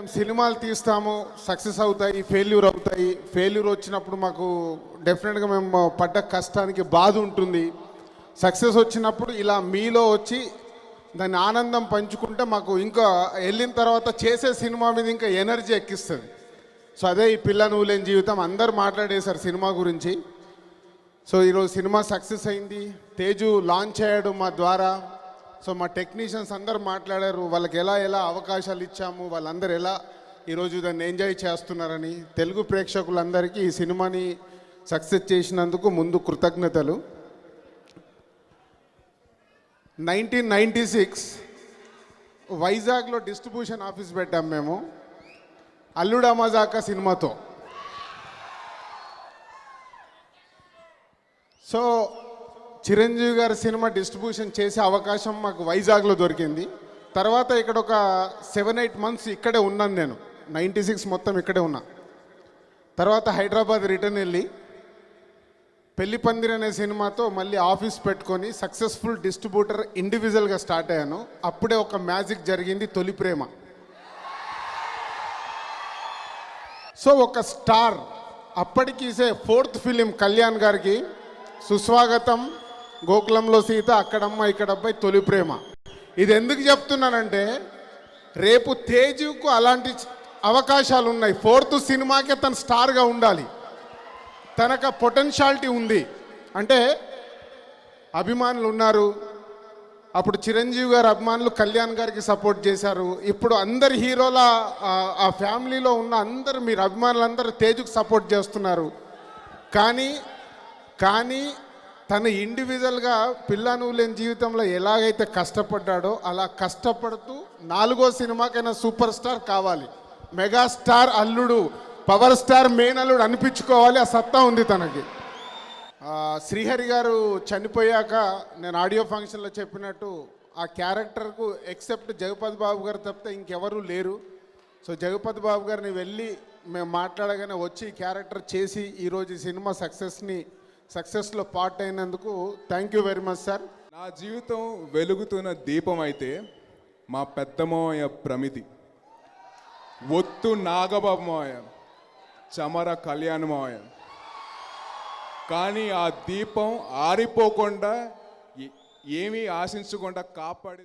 మేము సినిమాలు తీస్తాము, సక్సెస్ అవుతాయి, ఫెయిల్యూర్ అవుతాయి. ఫెయిల్యూర్ వచ్చినప్పుడు మాకు డెఫినెట్గా మేము పడ్డ కష్టానికి బాధ ఉంటుంది. సక్సెస్ వచ్చినప్పుడు ఇలా మీలో వచ్చి దాన్ని ఆనందం పంచుకుంటే మాకు ఇంకా వెళ్ళిన తర్వాత చేసే సినిమా మీద ఇంకా ఎనర్జీ ఎక్కిస్తుంది. సో అదే ఈ పిల్ల నువ్వు లేని జీవితం. అందరు మాట్లాడేశారు సినిమా గురించి. సో ఈరోజు సినిమా సక్సెస్ అయింది. తేజు లాంచ్ అయ్యాడు మా ద్వారా. సో మా టెక్నీషియన్స్ అందరు మాట్లాడారు, వాళ్ళకి ఎలా ఎలా అవకాశాలు ఇచ్చాము, వాళ్ళందరూ ఎలా ఈరోజు దాన్ని ఎంజాయ్ చేస్తున్నారని. తెలుగు ప్రేక్షకులందరికీ ఈ సినిమాని సక్సెస్ చేసినందుకు ముందు కృతజ్ఞతలు. 1996 వైజాగ్లో డిస్ట్రిబ్యూషన్ ఆఫీస్ పెట్టాం మేము అల్లుడా మజాకా సినిమాతో. సో చిరంజీవి గారి సినిమా డిస్ట్రిబ్యూషన్ చేసే అవకాశం మాకు వైజాగ్లో దొరికింది. తర్వాత ఇక్కడ ఒక 7-8 months ఇక్కడే ఉన్నాను నేను. 96 మొత్తం ఇక్కడే ఉన్నా. తర్వాత హైదరాబాద్ రిటర్న్ వెళ్ళి పెళ్లి పందిరి అనే సినిమాతో మళ్ళీ ఆఫీస్ పెట్టుకొని సక్సెస్ఫుల్ డిస్ట్రిబ్యూటర్ ఇండివిజువల్గా స్టార్ట్ అయ్యాను. అప్పుడే ఒక మ్యాజిక్ జరిగింది, తొలి ప్రేమ. సో ఒక స్టార్, అప్పటికి 4th ఫిలిం కళ్యాణ్ గారికి సుస్వాగతం, గోకులంలో సీత, అక్కడమ్మ ఇక్కడబ్బాయి, తొలి ప్రేమ. ఇది ఎందుకు చెప్తున్నానంటే రేపు తేజుకు అలాంటి అవకాశాలు ఉన్నాయి. 4th సినిమాకే తను స్టార్గా ఉండాలి. తనకు పొటెన్షియాలిటీ ఉంది. అంటే అభిమానులు ఉన్నారు. అప్పుడు చిరంజీవి గారి అభిమానులు కళ్యాణ్ గారికి సపోర్ట్ చేశారు. ఇప్పుడు అందరు హీరోల ఆ ఫ్యామిలీలో ఉన్న అందరు మీరు అభిమానులందరూ తేజుకు సపోర్ట్ చేస్తున్నారు. కానీ తను ఇండివిజువల్గా పిల్ల నువ్వు లేని జీవితంలో ఎలాగైతే కష్టపడ్డాడో అలా కష్టపడుతూ 4వ సినిమాకైనా సూపర్ స్టార్ కావాలి. మెగాస్టార్ అల్లుడు, పవర్ స్టార్ మేనల్లుడు అనిపించుకోవాలి. ఆ సత్తా ఉంది తనకి. శ్రీహరి గారు చనిపోయాక నేను ఆడియో ఫంక్షన్లో చెప్పినట్టు ఆ క్యారెక్టర్కు ఎక్సెప్ట్ జగపతి బాబు గారు తప్పితే ఇంకెవరూ లేరు. సో జగపతి బాబు గారిని వెళ్ళి మేము మాట్లాడగానే వచ్చి క్యారెక్టర్ చేసి ఈరోజు ఈ సినిమా సక్సెస్లో పార్ట్ అయినందుకు thank you very much sir. నా జీవితం వెలుగుతున్న దీపం అయితే మా పెద్దమోయ ప్రమితి, ఒత్తు నాగబాబుమోయ, చమర కళ్యాణమోయ. కానీ ఆ దీపం ఆరిపోకుండా ఏమీ ఆశించకుండా కాపాడి